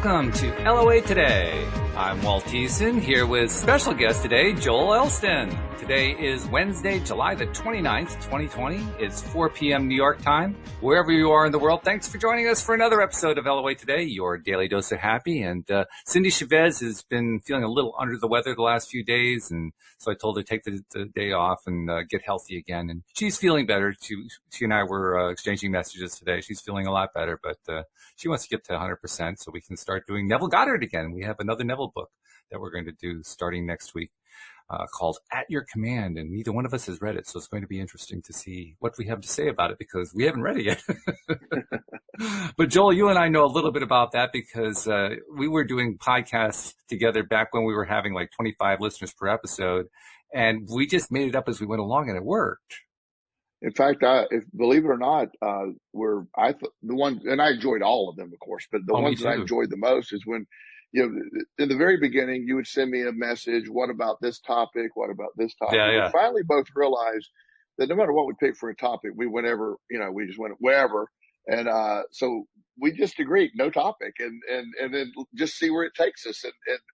Welcome to LOA Today. I'm Walt Thiessen, here with special guest today, Joel Elston. Today is Wednesday, July the 29th, 2020. It's 4 p.m. New York time. Wherever you are in the world, thanks for joining us for another episode of LOA Today, your daily dose of happy. And Cindy Chavez has been feeling a little under the weather the last few days, and so I told her to take the day off and get healthy again. And she's feeling better. She and I were exchanging messages today. She's feeling a lot better, but she wants to get to 100% so we can start doing Neville Goddard again. We have another Neville book that we're going to do starting next week called At Your Command, and neither one of us has read it, so it's going to be interesting to see what we have to say about it because we haven't read it yet. But Joel, you and I know a little bit about that because we were doing podcasts together back when we were having like 25 listeners per episode, and we just made it up as we went along, and it worked. In fact, believe it or not, the one, and I enjoyed all of them, of course, but the ones that I enjoyed the most is when, in the very beginning, you would send me a message. What about this topic? What about this topic? Yeah. We finally both realized that no matter what we picked for a topic, we just went wherever. And, so we just agreed, no topic, and then just see where it takes us.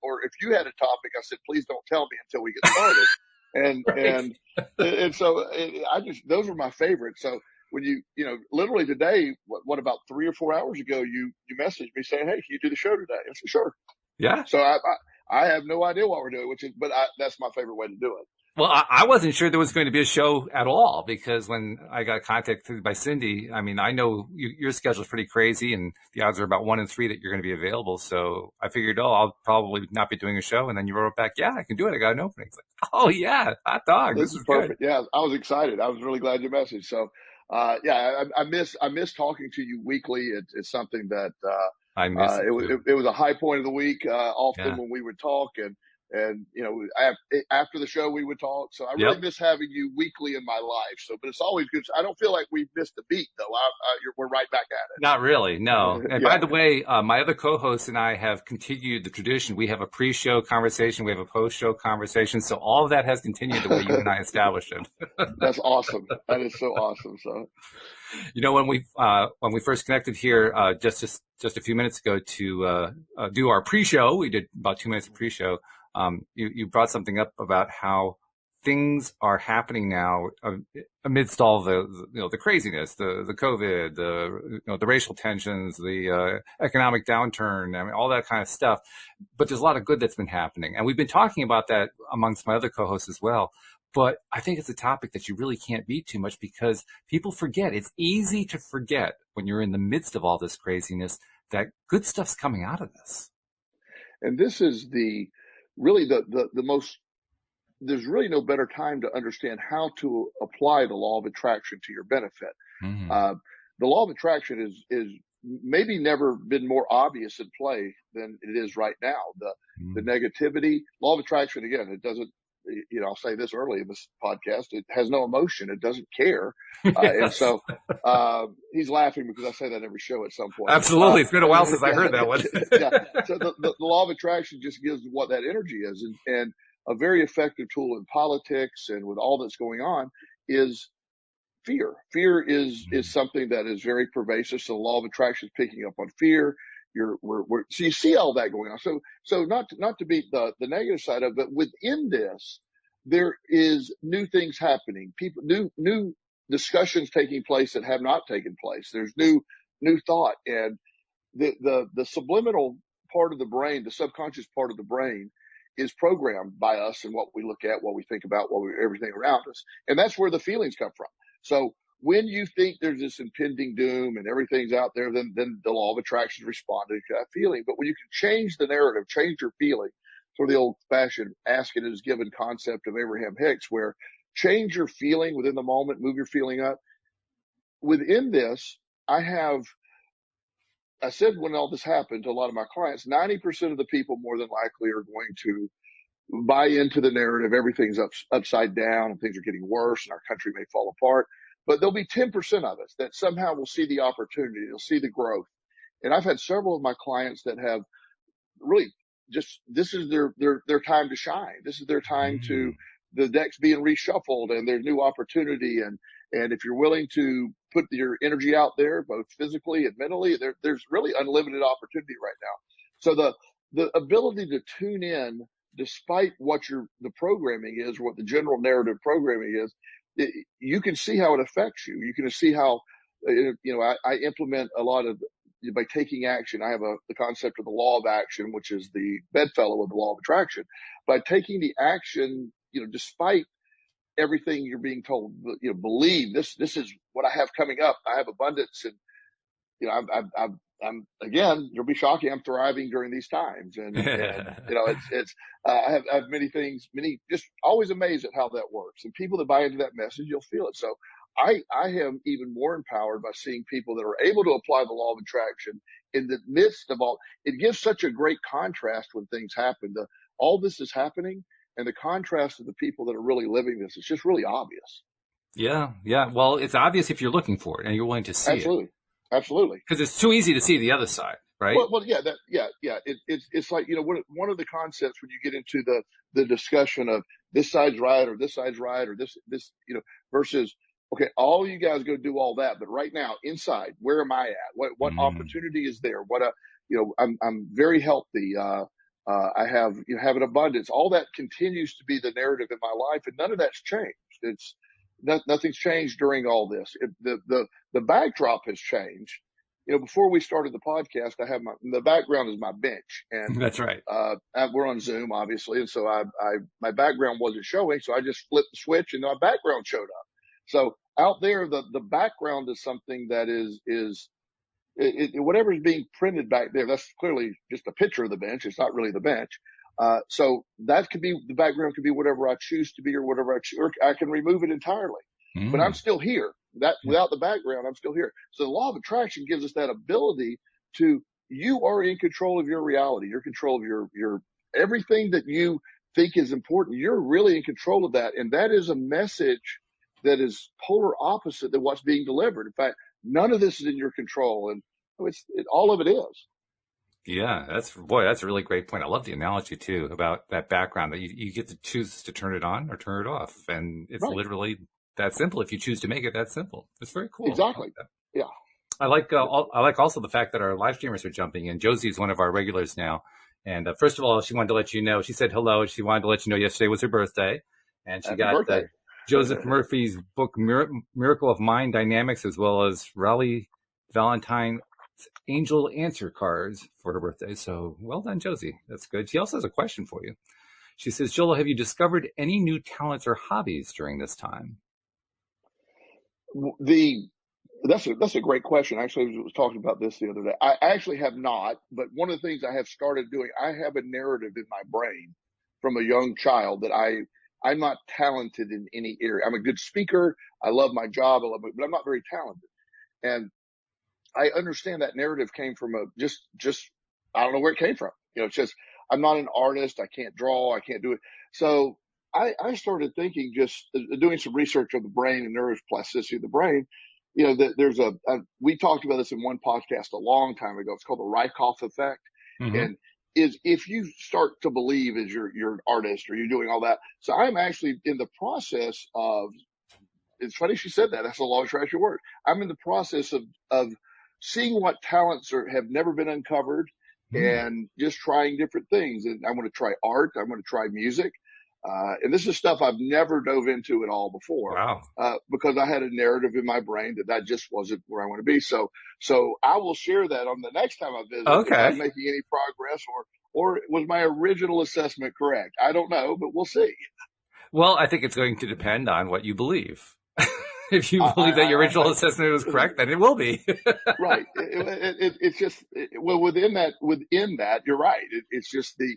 Or if you had a topic, I said, please don't tell me until we get started. And so those were my favorites. So when literally today, what about 3 or 4 hours ago, you messaged me saying, hey, can you do the show today? I said, sure. Yeah. So I have no idea what we're doing, but that's my favorite way to do it. Well, I wasn't sure there was going to be a show at all because when I got contacted by Cindy, I mean, I know your schedule's pretty crazy and the odds are about 1 in 3 that you're going to be available. So I figured, I'll probably not be doing a show. And then you wrote back, yeah, I can do it. I got an opening. It's like, oh yeah, hot dog. This is perfect. Good. Yeah. I was excited. I was really glad you messaged. So, I miss talking to you weekly. It's something that, I miss it was a high point of the week, often when we would talk and after the show we would talk. So I really miss having you weekly in my life. So, but it's always good. I don't feel like we've missed a beat though. We're right back at it. Not really. No. And by the way, my other co-hosts and I have continued the tradition. We have a pre-show conversation. We have a post-show conversation. So all of that has continued the way you and I established it. That's awesome. That is so awesome. So, when we first connected here, just a few minutes ago to do our pre-show, we did about 2 minutes of pre-show. You brought something up about how things are happening now amidst all the craziness, the COVID, the racial tensions, the economic downturn, I mean, all that kind of stuff. But there's a lot of good that's been happening. And we've been talking about that amongst my other co-hosts as well. But I think it's a topic that you really can't beat too much because people forget. It's easy to forget when you're in the midst of all this craziness that good stuff's coming out of this. And this is the most, there's really no better time to understand how to apply the law of attraction to your benefit. Mm-hmm. The law of attraction is maybe never been more obvious in play than it is right now. The negativity, law of attraction, again, it doesn't, I'll say this early in this podcast, it has no emotion. It doesn't care. And so, he's laughing because I say that every show at some point. Absolutely. It's been a while since I heard that one. So the law of attraction just gives what that energy is. And a very effective tool in politics and with all that's going on is fear. Fear is something that is very pervasive. So the law of attraction is picking up on fear. So you see all that going on. So not to beat the negative side of it, but within this, there is new things happening. New discussions taking place that have not taken place. There's new thought, and the subliminal part of the brain, the subconscious part of the brain, is programmed by us and what we look at, what we think about, everything around us, and that's where the feelings come from. So when you think there's this impending doom and everything's out there, then the law of attraction is responding to that feeling. But when you can change the narrative, change your feeling, sort of the old-fashioned ask it is given concept of Abraham Hicks, where change your feeling within the moment, move your feeling up. Within this, I said when all this happened to a lot of my clients, 90% of the people more than likely are going to buy into the narrative. Everything's upside down and things are getting worse and our country may fall apart. But there'll be 10% of us that somehow will see the opportunity. They'll see the growth. And I've had several of my clients that have really just, this is their time to shine. This is their time to, the deck's being reshuffled and there's new opportunity. And if you're willing to put your energy out there, both physically and mentally, there's really unlimited opportunity right now. So the ability to tune in, despite what the programming is, what the general narrative programming is, you can see how it affects you. You can see how, I implement a lot of, by taking action. I have the concept of the law of action, which is the bedfellow of the law of attraction. By taking the action, despite everything you're being told, believe this is what I have coming up. I have abundance, and I'm again, you'll be shocking. I'm thriving during these times, and I have many things, just always amazed at how that works. And people that buy into that message, you'll feel it. So I am even more empowered by seeing people that are able to apply the law of attraction in the midst of all. It gives such a great contrast when things happen. All this is happening, and the contrast of the people that are really living this, it's just really obvious. Yeah. Well, it's obvious if you're looking for it and you're willing to see it. Absolutely. Because it's too easy to see the other side, right? Well, yeah. It's like, one of the concepts when you get into the discussion of this side's right or this side's right or this, versus, okay, all you guys go do all that, but right now inside, where am I at? What opportunity is there? I'm very healthy. I have an abundance. All that continues to be the narrative in my life, and none of that's changed. Nothing's changed during all this. The backdrop has changed. Before we started the podcast, the background is my bench, and that's right. We're on Zoom, obviously, and so my background wasn't showing, so I just flipped the switch, and my background showed up. So out there, the background is something that is whatever is being printed back there. That's clearly just a picture of the bench. It's not really the bench. So that could be, the background could be whatever I choose to be or whatever or I can remove it entirely, but I'm still here. Without the background, I'm still here. So the law of attraction gives us that ability you are in control of your reality. You're in control of your everything that you think is important. You're really in control of that. And that is a message that is polar opposite than what's being delivered. In fact, none of this is in your control. And all of it is. Yeah, that's a really great point. I love the analogy too about that background that you get to choose to turn it on or turn it off. And it's literally that simple. If you choose to make it that simple, it's very cool. Exactly. Yeah. I like also the fact that our live streamers are jumping in. Josie is one of our regulars now. And first of all, she wanted to let you know, she said hello. She wanted to let you know yesterday was her birthday. And she got Joseph Murphy's book, Miracle of Mind Dynamics, as well as Raleigh Valentine Angel Answer cards for her birthday. So well done, Josie. That's good. She also has a question for you. She says, Joel, have you discovered any new talents or hobbies during this time? That's a great question. Actually, I was talking about this the other day. I actually have not, but one of the things I have started doing, I have a narrative in my brain from a young child that I'm not talented in any area. I'm a good speaker. I love my job, but I'm not very talented. And I understand that narrative came from just I don't know where it came from. It's just, I'm not an artist. I can't draw. I can't do it. So I started thinking, just doing some research on the brain and neuroplasticity of the brain. That we talked about this in one podcast a long time ago. It's called the Rykov effect. Mm-hmm. And if you start to believe as you're an artist or you're doing all that. So I'm actually in the process of, it's funny she said that. That's a law of attraction word. I'm in the process of seeing what talents have never been uncovered and just trying different things. And I'm going to try art. I'm going to try music. And this is stuff I've never dove into at all before. Wow. Because I had a narrative in my brain that just wasn't where I want to be. So I will share that on the next time I visit. Okay. If I'm making any progress or was my original assessment correct? I don't know, but we'll see. Well, I think it's going to depend on what you believe. If you believe that your original assessment was correct, then it will be. Right. It's just, within that, you're right. It's just the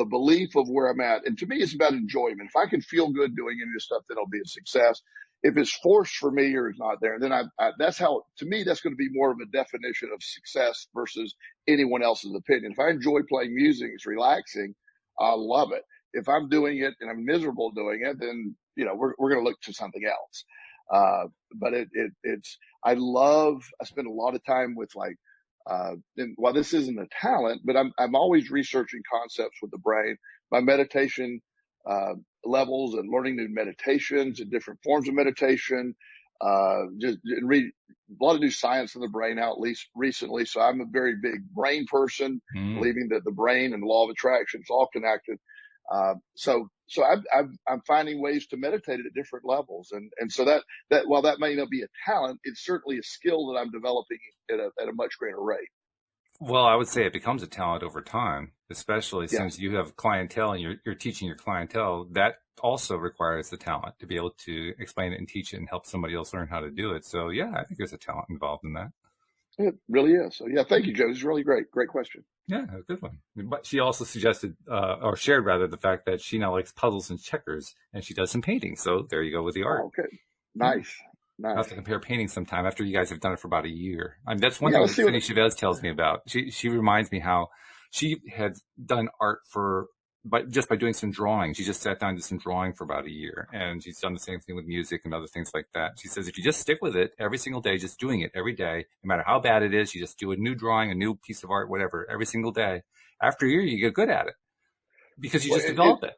belief of where I'm at. And to me, it's about enjoyment. If I can feel good doing any of this stuff, then I'll be a success. If it's forced for me or it's not there, then that's how, to me, that's going to be more of a definition of success versus anyone else's opinion. If I enjoy playing music, it's relaxing, I love it. If I'm doing it and I'm miserable doing it, then, we're going to look to something else. But I spend a lot of time with and while this isn't a talent, but I'm always researching concepts with the brain, my meditation, levels and learning new meditations and different forms of meditation. just read a lot of new science in the brain out, at least recently. So I'm a very big brain person, believing that the brain and the law of attraction is all connected. I'm finding ways to meditate at different levels. And so that while that may not be a talent, it's certainly a skill that I'm developing at a much greater rate. Well, I would say it becomes a talent over time, especially Yes. since you have clientele and you're teaching your clientele. That also requires the talent to be able to explain it and teach it and help somebody else learn how to do it. So yeah, I think there's a talent involved in that. It really is. So yeah, thank you, Joe. This is really great. Great question. Yeah, a good one. But she also suggested, or shared rather, the fact that she now likes puzzles and checkers and she does some painting. So there you go with the art. Oh, okay. Yeah. Nice. I'll Nice. have to compare paintings sometime after you guys have done it for about a year. I mean, that's one Yeah, thing let's that see what. Cindy Chavez tells me about. She reminds me how she had done art just by doing some drawing. She just sat down and did some drawing for about a year, and she's done the same thing with music and other things like that. She says if you just stick with it every single day, just doing it every day, no matter how bad it is, you just do a new drawing, a new piece of art, whatever, every single day. After a year, you get good at it because you Well, just develop it.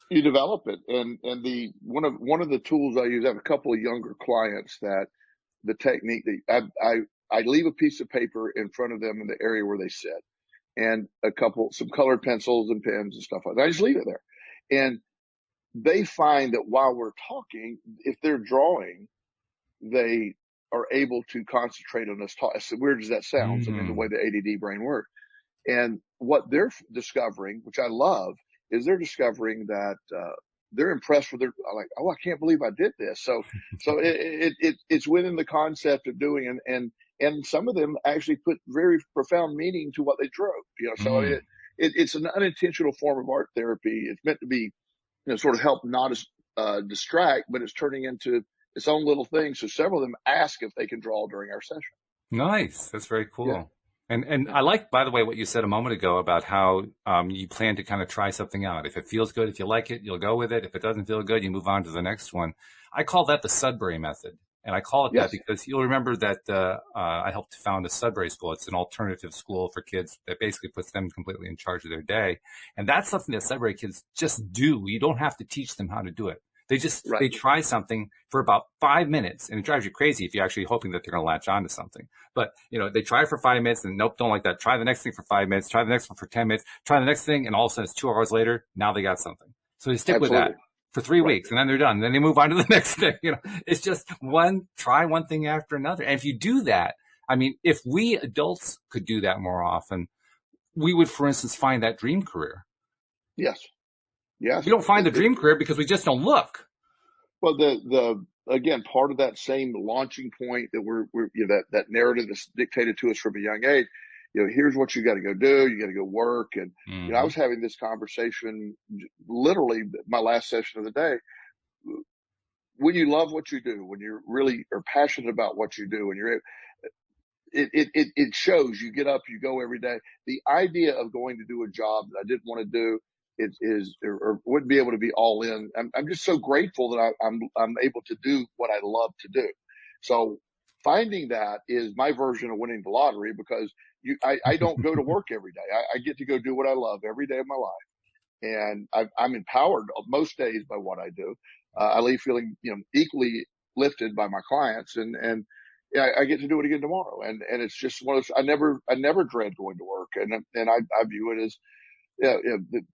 you develop it, and the one of the tools I use. I have a couple of younger clients that the technique that I leave a piece of paper in front of them in the area where they sit, and some colored pencils and pens and stuff like that. I just leave it there, and they find that while we're talking, if they're drawing, they are able to concentrate on us talk. As weird as that sounds, I mean, the way Mm. the ADD brain works. And what they're discovering, which I love, is they're discovering that they're impressed with their like, oh, I can't believe I did this. So it's within the concept of doing, and some of them actually put very profound meaning to what they drew. So Mm. it's an unintentional form of art therapy. It's meant to be, sort of help not distract, but it's turning into its own little thing. So several of them ask if they can draw during our session. Nice. That's very Yeah, cool. And yeah, I like, by the way, what you said a moment ago about how you plan to kind of try something out. If it feels good, if you like it, you'll go with it. If it doesn't feel good, you move on to the next one. I call that the Sudbury method. And I call it that yes, because you'll remember that I helped found a Sudbury school. It's an alternative school for kids that basically puts them completely in charge of their day. And that's something that Sudbury kids just do. You don't have to teach them how to do it. right, They try something for about 5 minutes, and it drives you crazy if you're actually hoping that they're going to latch on to something. But, they try for 5 minutes and nope, don't like that. Try the next thing for 5 minutes, try the next one for 10 minutes, try the next thing. And all of a sudden it's 2 hours later. Now they got something. So they stick with that absolutely, for three right. weeks and then they're done. And then they move on to the next thing. It's just try one thing after another. And if you do that, I mean, if we adults could do that more often, we would, for instance, find that dream career. Yes, yes. We don't find the dream career because we just don't look. Well, again, part of that same launching point that we're that narrative that's dictated to us from a young age. Here's what you got to go do. You got to go work. And I Mm-hmm. was having this conversation literally my last session of the day. When you love what you do, when you really are passionate about what you do, and it shows. You get up, you go every day. The idea of going to do a job that I didn't want to do or wouldn't be able to be all in. I'm just so grateful that I'm able to do what I love to do. So finding that is my version of winning the lottery, because I don't go to work every day. I get to go do what I love every day of my life. And I'm empowered most days by what I do. I leave feeling, equally lifted by my clients, and yeah, I get to do it again tomorrow. And it's just one of those, I never dread going to work. And I view it as,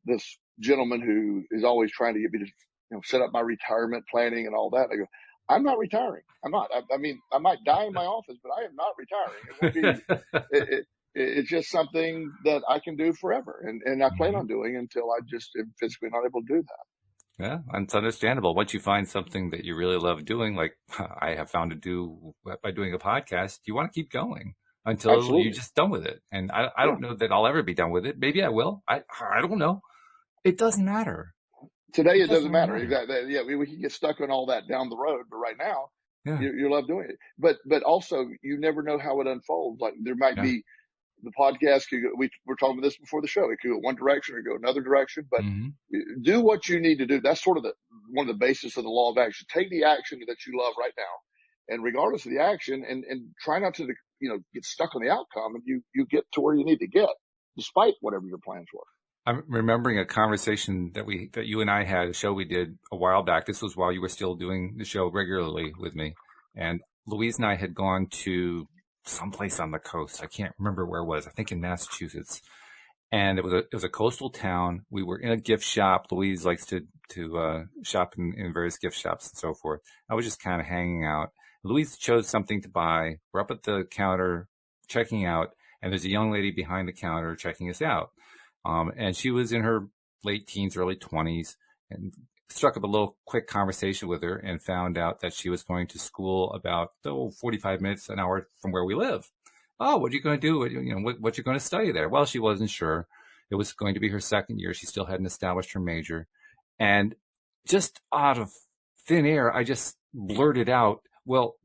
this gentleman who is always trying to get me to, set up my retirement planning and all that. I go, I'm not retiring. I'm not. I mean, I might die in my office, but I am not retiring. It won't be. It's just something that I can do forever, and I plan Mm-hmm. on doing until I just am physically not able to do that. Yeah, and it's understandable. Once you find something that you really love doing, like I have found to do by doing a podcast, you want to keep going until you're Absolutely. just done with it. And I Yeah. don't know that I'll ever be done with it. Maybe I will. I don't know. It doesn't matter. Today It it doesn't doesn't really matter. matter. Yeah, we can get stuck on all that down the road, but right now Yeah, you love doing it. But also you never know how it unfolds. Like there might yeah. be the podcast could go, we were talking about this before the show. It could go one direction or go another direction, but Hmm. do what you need to do. That's sort of one of the basis of the law of action. Take the action that you love right now, and regardless of the action, and try not to, get stuck on the outcome, and you get to where you need to get, despite whatever your plans were. I'm remembering a conversation that you and I had, a show we did a while back. This was while you were still doing the show regularly with me. And Louise and I had gone to someplace on the coast. I can't remember where it was. I think in Massachusetts. And it was a coastal town. We were in a gift shop. Louise likes to shop in various gift shops and so forth. I was just kind of hanging out. Louise chose something to buy. We're up at the counter checking out, and there's a young lady behind the counter checking us out. And she was in her late teens, early 20s, and struck up a little quick conversation with her and found out that she was going to school about 45 minutes, an hour from where we live. Oh, what are you going to do? What you going to study there? Well, she wasn't sure. It was going to be her second year. She still hadn't established her major. And just out of thin air, I just blurted out, well,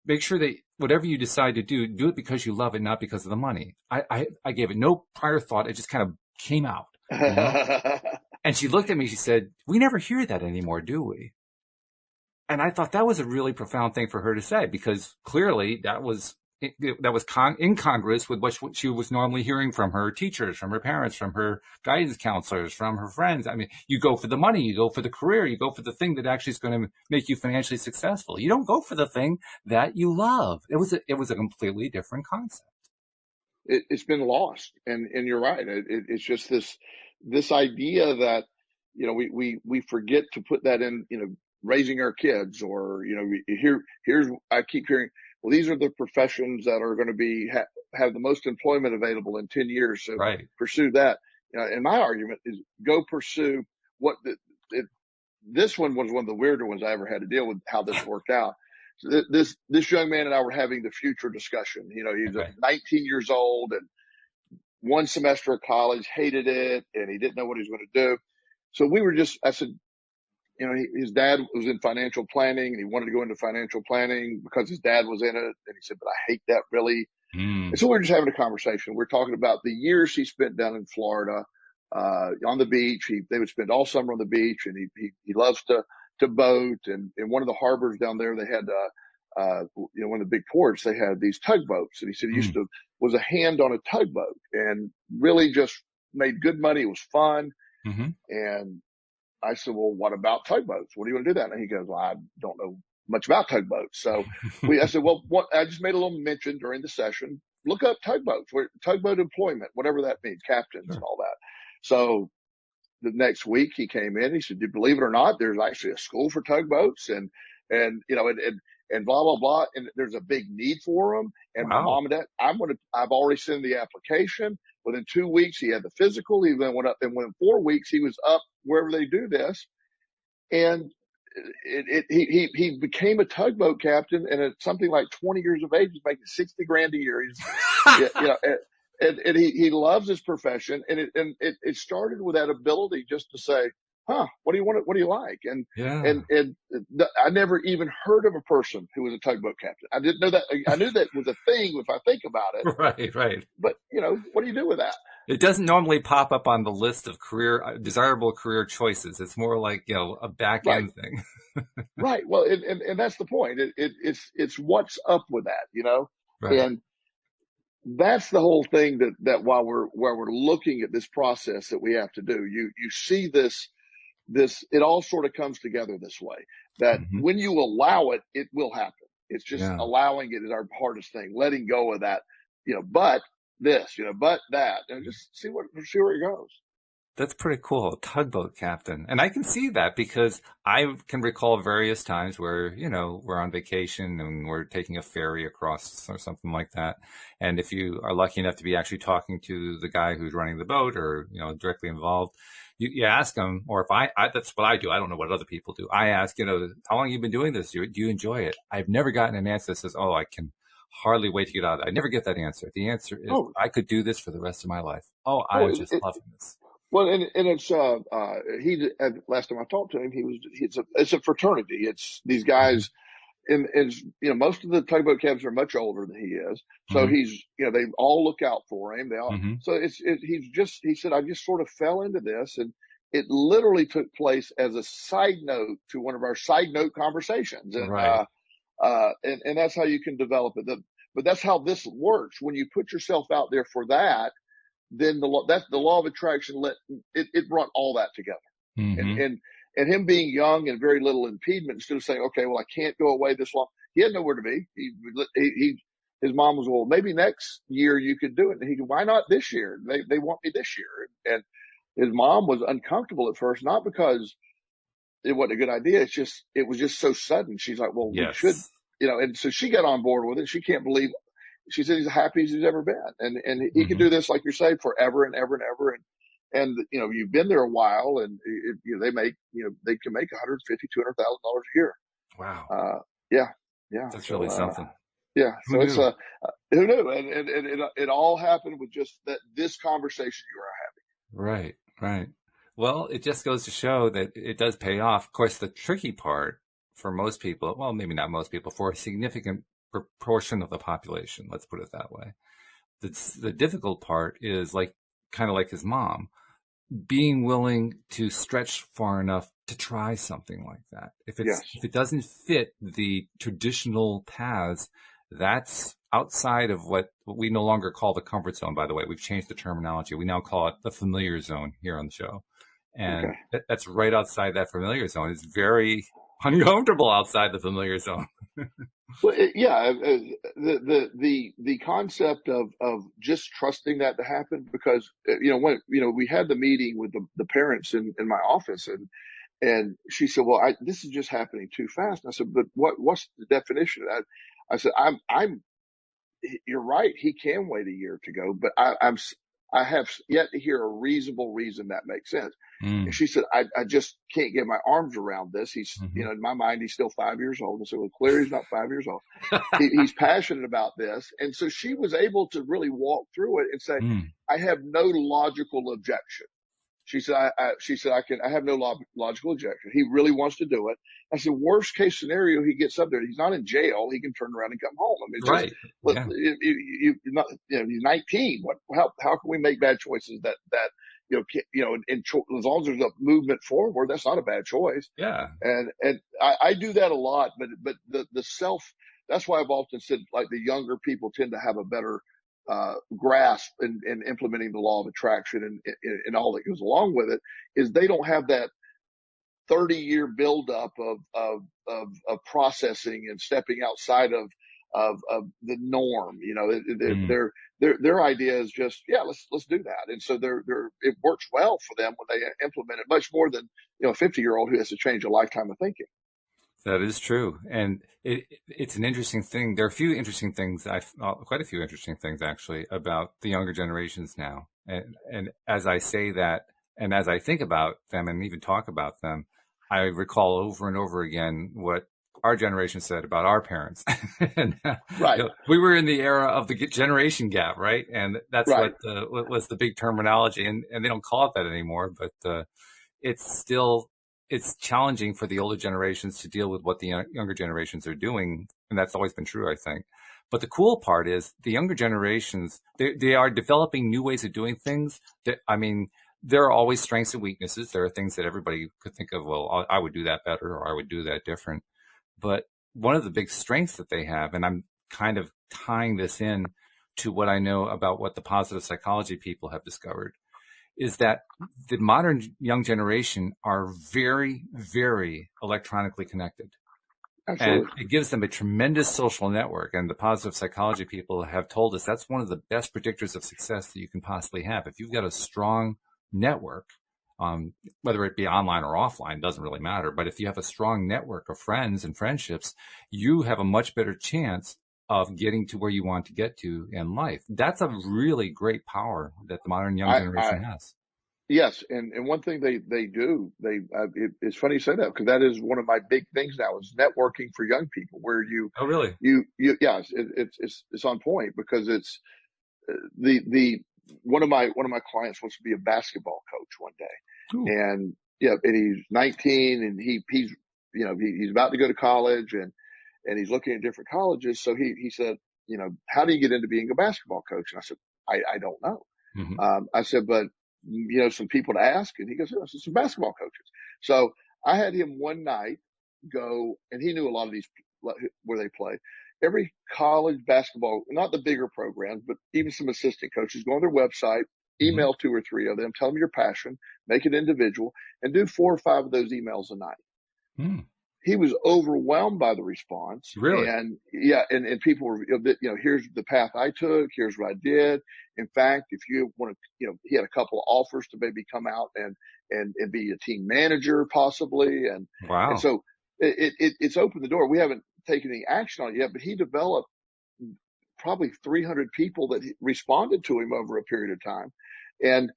make sure that whatever you decide to do it because you love it, not because of the money. I gave it no prior thought. It just kind of came out, And she looked at me, she said, we never hear that anymore, do we? And I thought that was a really profound thing for her to say, because clearly that was incongruous with what she was normally hearing from her teachers, from her parents, from her guidance counselors, from her friends. I mean, you go for the money, you go for the career, you go for the thing that actually is going to make you financially successful. You don't go for the thing that you love. It was a completely different concept. It's been lost, and you're right. It's just this idea that we forget to put that in raising our kids, or here's I keep hearing, well, these are the professions that are going to be have the most employment available in 10 years, so Right. pursue that. And my argument is go pursue what this one was one of the weirder ones I ever had to deal with, how this worked out. So this young man and I were having the future discussion. He's Okay. 19 years old and one semester of college, hated it, and he didn't know what he was going to do. So I said, his dad was in financial planning and he wanted to go into financial planning because his dad was in it. And he said, but I hate that really. And so we were just having a conversation. We're talking about the years he spent down in Florida, on the beach. They would spend all summer on the beach, and he loves to boat. And in one of the harbors down there, they had, one of the big ports, they had these tugboats. And he said he was a hand on a tugboat and really just made good money. It was fun. Mm-hmm. And I said, well, what about tugboats? What do you want to do that? And he goes, well, I don't know much about tugboats. So I said, well, I just made a little mention during the session. Look up tugboats, tugboat employment, whatever that means, captains and all that. So the next week he came in, he said, believe it or not, there's actually a school for tugboats and blah, blah, blah. And there's a big need for them. And Wow. my mom and dad, I've already sent the application. Within 2 weeks, he had the physical. He then went up, and within 4 weeks, he was up wherever they do this. And he became a tugboat captain, and at something like 20 years of age, he's making $60,000 a year. And he loves his profession, and it started with that ability just to say, what do you want? What do you like? And I never even heard of a person who was a tugboat captain. I didn't know that. I knew that was a thing if I think about it. Right. But what do you do with that? It doesn't normally pop up on the list of desirable career choices. It's more like, a back end thing. Right. Well, and that's the point. It's what's up with that, Right. And that's the whole thing that while we're looking at this process that we have to do, you see this, it all sort of comes together this way, that when you allow it, it will happen. It's just allowing it is our hardest thing, letting go of that, but this, but that, and just see where it goes. That's pretty cool. Tugboat captain. And I can see that because I can recall various times where, we're on vacation and we're taking a ferry across or something like that. And if you are lucky enough to be actually talking to the guy who's running the boat or, directly involved, you ask them, or if I that's what I do. I don't know what other people do. I ask, how long have you been doing this? Do you enjoy it? I've never gotten an answer that says, oh, I can hardly wait to get out of it. I never get that answer. The answer is, I could do this for the rest of my life. I'm just loving this. Well, and it's last time I talked to him, it's a fraternity. It's these guys, and most of the tugboat captains are much older than he is. So he's they all look out for him. They all so he said, I just sort of fell into this, and it literally took place as a side note to one of our side note conversations, and and that's how you can develop it. But that's how this works. When you put yourself out there for that, then the law of attraction it brought all that together. And him being young and very little impediment, instead of saying, okay, well, I can't go away this long, he had nowhere to be. His mom was, well, maybe next year you could do it. And he goes, why not this year? They want me this year. And his mom was uncomfortable at first, not because it wasn't a good idea. It was just so sudden. She's like, well, we should, Yes. and so she got on board with it. She can't believe, she said he's the happiest he's ever been. And he could Hmm. do this, like you're saying, forever and ever and ever. And, you've been there a while, and they can make $150,000-$200,000 a year. Wow. Uh, yeah, yeah. That's So, really something. yeah. Who So it's, knew? who knew? And it all happened with just this conversation you were Right, right. Well, it just goes to show that it does pay off. Of course, the tricky part for most people, well, maybe not most people, for a significant proportion of the population, let's put it that way. The difficult part is kind of like his mom, being willing to stretch far enough to try something like that. Yes. If it doesn't fit the traditional paths, that's outside of what we no longer call the comfort zone, by the way. We've changed the terminology. We now call it the familiar zone here on the show. And Okay. that's right outside that familiar zone. It's very uncomfortable outside the familiar zone. Well, the concept of just trusting that to happen, because when we had the meeting with the parents in my office, and she said, well, this is just happening too fast. And I said, but what's the definition of that? I said, you're right. He can wait a year to go, but I have yet to hear a reasonable reason that makes sense. And Mm. she said, I just can't get my arms around this. He's, Hmm. in my mind, he's still 5 years old. And so, well, clearly he's not 5 years old. He's passionate about this. And so she was able to really walk through it and say, Mm. I have no logical objection. She said, I have no logical objection. He really wants to do it. I said, worst case scenario, he gets up there. He's not in jail. He can turn around and come home. I mean, Right. Yeah. he's 19. How can we make bad choices as long as there's a movement forward, that's not a bad choice. Yeah. And I do that a lot, but the self, that's why I've often said, like, the younger people tend to have a better grasp in implementing the law of attraction and all that goes along with it, is they don't have that 30-year buildup of processing and stepping outside of the norm. Mm. Their idea is just, yeah, let's do that. And so it works well for them when they implement it, much more than, a 50-year-old who has to change a lifetime of thinking. That is true. And it's an interesting thing. There are quite a few interesting things actually about the younger generations now. And as I say that, and as I think about them and even talk about them, I recall over and over again what our generation said about our parents. And, Right. we were in the era of the generation gap, right? And that's Right. what was the big terminology. And they don't call it that anymore, but it's challenging for the older generations to deal with what the younger generations are doing. And that's always been true, I think. But the cool part is the younger generations, they are developing new ways of doing things. There are always strengths and weaknesses. There are things that everybody could think of, well, I would do that better, or I would do that different. But one of the big strengths that they have, and I'm kind of tying this in to what I know about what the positive psychology people have discovered, is that the modern young generation are very, very electronically connected. And Absolutely. it gives them a tremendous social network. And the positive psychology people have told us that's one of the best predictors of success that you can possibly have. If you've got a strong network, whether it be online or offline, doesn't really matter. But if you have a strong network of friends and friendships, you have a much better chance of getting to where you want to get to in life. That's a really great power that the modern young I generation has. Yes, and one thing they do, it's funny you say that, because that is one of my big things now, is networking for young people, where Oh, really? yes, it's on point, because it's the one of my clients wants to be a basketball coach one day. Ooh. And yeah, and he's 19, and he's about to go to college, and he's looking at different colleges. So he said, how do you get into being a basketball coach? And I said, I don't know. Hmm. I said, but some people to ask. And he goes, oh, some basketball coaches. So I had him one night go, and he knew a lot of these where they play. Every college basketball, not the bigger programs, but even some assistant coaches, go on their website, Hmm. email 2 or 3 of them, tell them your passion, make it individual, and do 4 or 5 of those emails a night. Hmm. he was overwhelmed by the response. Really? And yeah, and people were, here's the path I took. Here's what I did. In fact, if you want to, he had a couple of offers to maybe come out and be a team manager possibly. And Wow. so it's opened the door. We haven't taken any action on it yet, but he developed probably 300 people that responded to him over a period of time. And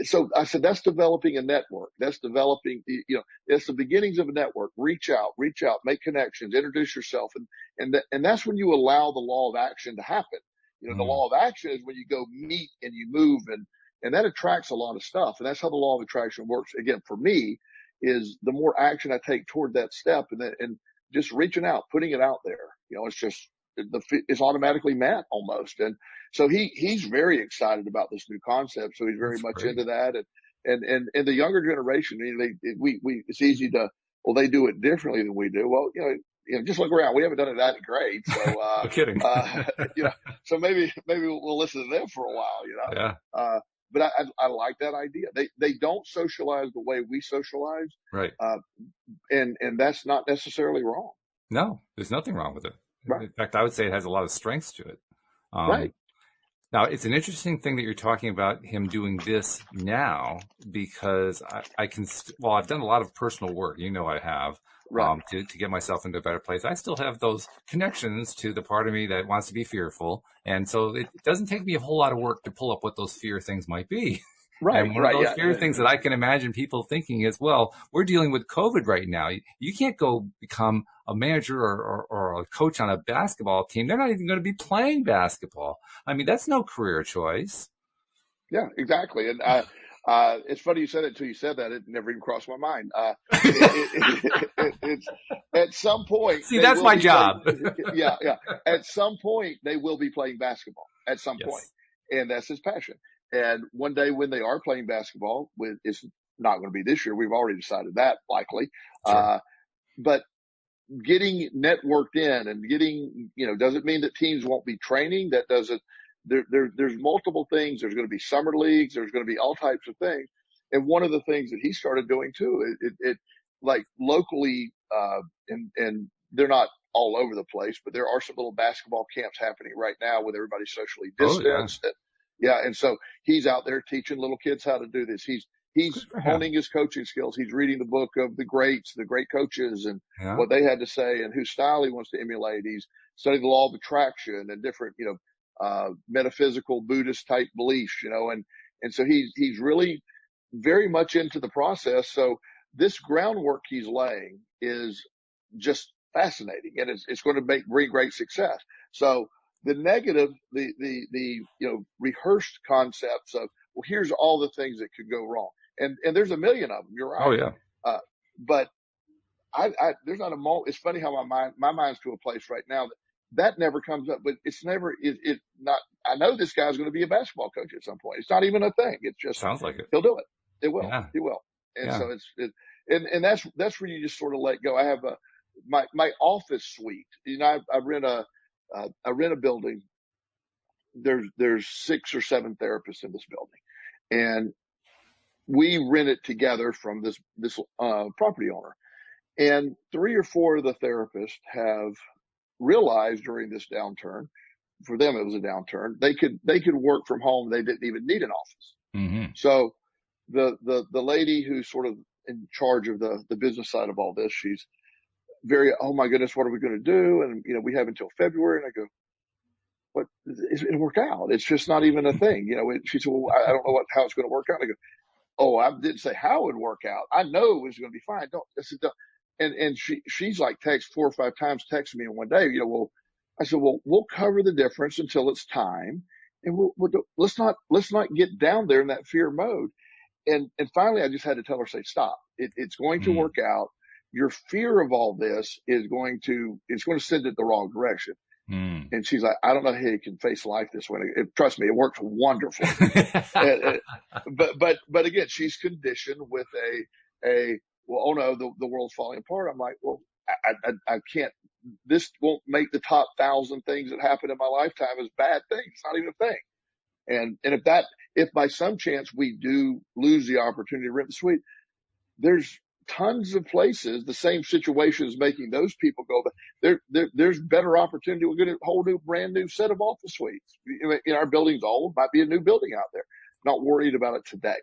so I said, that's developing a network. That's developing, it's the beginnings of a network. Reach out, make connections, introduce yourself. And that's when you allow the law of action to happen. The Mm. law of action is when you go meet and you move, and that attracts a lot of stuff. And that's how the law of attraction works. Again, for me, is the more action I take toward that step and just reaching out, putting it out there, it's just, it's automatically met almost. And so he's very excited about this new concept. So he's very That's much great. into that. And the younger generation, it's easy to, well, they do it differently than we do. Well, just look around. We haven't done it that great. So, No kidding. so maybe we'll listen to them for a while, Yeah. But I like that idea. They don't socialize the way we socialize. Right. And that's not necessarily wrong. No, there's nothing wrong with it. Right. In fact, I would say it has a lot of strengths to it. Right. Now, it's an interesting thing that you're talking about him doing this now, because I can, well, I've done a lot of personal work. I have, Right. to get myself into a better place. I still have those connections to the part of me that wants to be fearful. And so it doesn't take me a whole lot of work to pull up what those fear things might be. Right. And one Right. of those Yeah. fear things that I can imagine people thinking is, well, we're dealing with COVID right now. You can't go become a manager or a coach on a basketball team. They're not even going to be playing basketball. I mean, that's no career choice. Yeah, exactly. And it's funny you said it until you said that. It never even crossed my mind. It's at some point See, they that's will my be job. yeah. At some point they will be playing basketball. At some point, Yes. and that's his passion. And one day when they are playing basketball, it's not going to be this year. We've already decided that likely. Sure. But getting networked in and getting, doesn't mean that teams won't be training. That doesn't, there's multiple things. There's going to be summer leagues. There's going to be all types of things. And one of the things that he started doing too, it like locally, and they're not all over the place, but there are some little basketball camps happening right now with everybody socially Oh, yeah. distanced. Yeah. And so he's out there teaching little kids how to do this. He's Good for him. honing his coaching skills. He's reading the book of the greats, the great coaches, and Yeah. what they had to say and whose style he wants to emulate. He's studying the law of attraction and different, metaphysical Buddhist type beliefs, and so he's really very much into the process. So this groundwork he's laying is just fascinating, and it's going to bring great success. So the negative, the rehearsed concepts of, well, here's all the things that could go wrong. And there's a million of them. You're right. Oh, yeah. But there's not a moment. It's funny how my mind's to a place right now that never comes up, but it's never, not, I know this guy's going to be a basketball coach at some point. It's not even a thing. It's just, Sounds like it. he'll do it. It will. Yeah. He will. And Yeah. so and that's where you just sort of let go. I have my office suite, I rent a building. There's 6 or 7 therapists in this building, and we rent it together from this property owner. And 3 or 4 of the therapists have realized during this downturn, for them it was a downturn, they could work from home. They didn't even need an office. Mm-hmm. So the lady who's sort of in charge of the business side of all this, she's very, oh my goodness, what are we going to do? And we have until February. And I go, what? It'll work out. It's just not even a thing. She said, well, I don't know how it's going to work out. And I go, oh, I didn't say how it would work out. I know it was going to be fine. I said, don't. And she's like 4 or 5 times texting me in one day, I said, well, we'll cover the difference until it's time. And let's not get down there in that fear mode. And finally I just had to tell her, say, stop. It's going to work out. Your fear of all this it's going to send it the wrong direction. Mm. And she's like, I don't know how you can face life this way. Trust me, it works wonderfully. But again, she's conditioned with well, oh no, the world's falling apart. I'm like, well, I can't, this won't make the top 1,000 things that happen in my lifetime as bad things. It's not even a thing. And if by some chance we do lose the opportunity to rent the suite, there's tons of places, the same situation is making those people go, but there's better opportunity. We're getting a whole new, brand new set of office suites. Our building's old, might be a new building out there. Not worried about it today.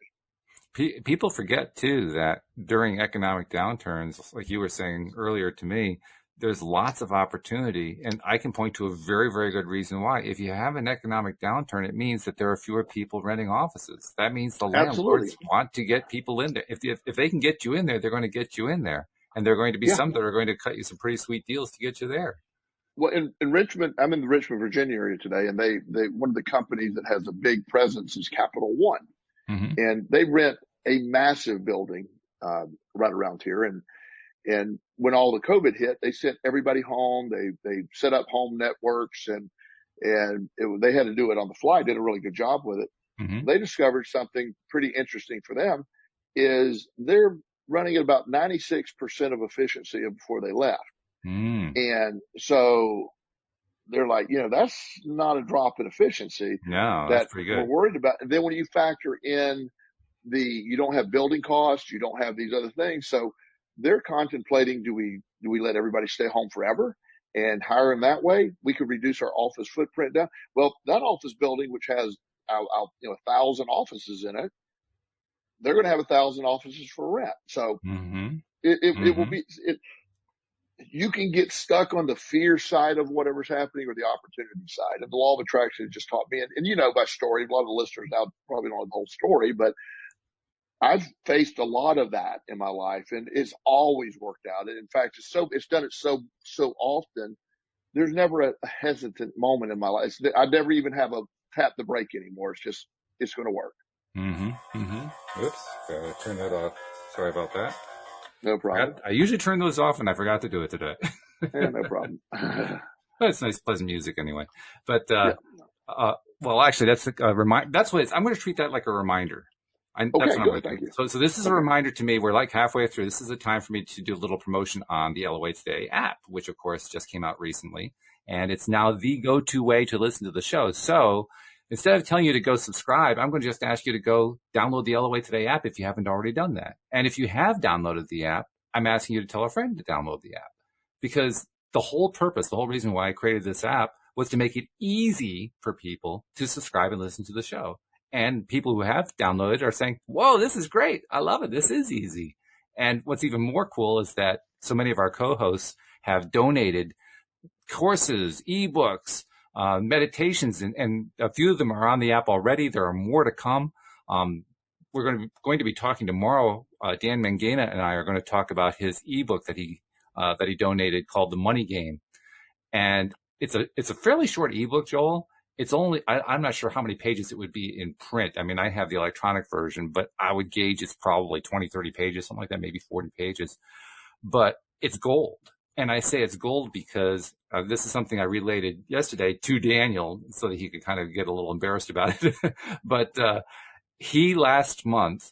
People forget too that during economic downturns, like you were saying earlier to me, there's lots of opportunity. And I can point to a very, very good reason why. If you have an economic downturn, it means that there are fewer people renting offices. That means the Absolutely. landlords want to get people in there. If they can get you in there, they're going to get you in there. And there are going to be Yeah. some that are going to cut you some pretty sweet deals to get you there. Well, in Richmond, I'm in the Richmond, Virginia area today, and they one of the companies that has a big presence is Capital One, Mm-hmm. and they rent a massive building right around here. And when all the COVID hit, they sent everybody home. They set up home networks, and they had to do it on the fly. Did a really good job with it. Mm-hmm. They discovered something pretty interesting for them is they're running at about 96% of efficiency before they left. Mm. And so they're like, that's not a drop in efficiency No, that's that pretty we're good. worried about. And then when you factor in you don't have building costs, you don't have these other things. So they're contemplating, do we let everybody stay home forever and hire them that way? We could reduce our office footprint down. Well, that office building, which has 1,000 offices in it, they're going to have 1,000 offices for rent. So Mm-hmm. it will Mm-hmm. be, you can get stuck on the fear side of whatever's happening or the opportunity side. And the law of attraction just taught me, and my story, a lot of the listeners now probably don't know the whole story, but I've faced a lot of that in my life, and it's always worked out. And in fact, it's done it so often. There's never a hesitant moment in my life. I never even have a tap the brake anymore. It's going to work. Mm-hmm. Mm-hmm. Oops, gotta turn that off. Sorry about that. No problem. I usually turn those off, and I forgot to do it today. No problem. It's nice, pleasant music anyway. But Yeah. well, actually, that's a remind. That's what it's. I'm going to treat that like a reminder. That's what I'm Okay, going good. to Thank do. you. So this is a reminder to me. We're like halfway through. This is a time for me to do a little promotion on the LOA Today app, which of course just came out recently, and it's now the go-to way to listen to the show. So instead of telling you to go subscribe, I'm going to just ask you to go download the LOA Today app if you haven't already done that. And if you have downloaded the app, I'm asking you to tell a friend to download the app, because the whole purpose, the whole reason why I created this app was to make it easy for people to subscribe and listen to the show. And people who have downloaded are saying, whoa, this is great. I love it. This is easy. And what's even more cool is that so many of our co-hosts have donated courses, ebooks, meditations, and a few of them are on the app already. There are more to come. We're going to be talking tomorrow. Dan Mangena and I are going to talk about his ebook that he donated called The Money Game. And it's a fairly short ebook, Joel. It's only, I'm not sure how many pages it would be in print. I mean, I have the electronic version, but I would gauge it's probably 20, 30 pages, something like that, maybe 40 pages. But it's gold. And I say it's gold because this is something I related yesterday to Daniel so that he could kind of get a little embarrassed about it. But he last month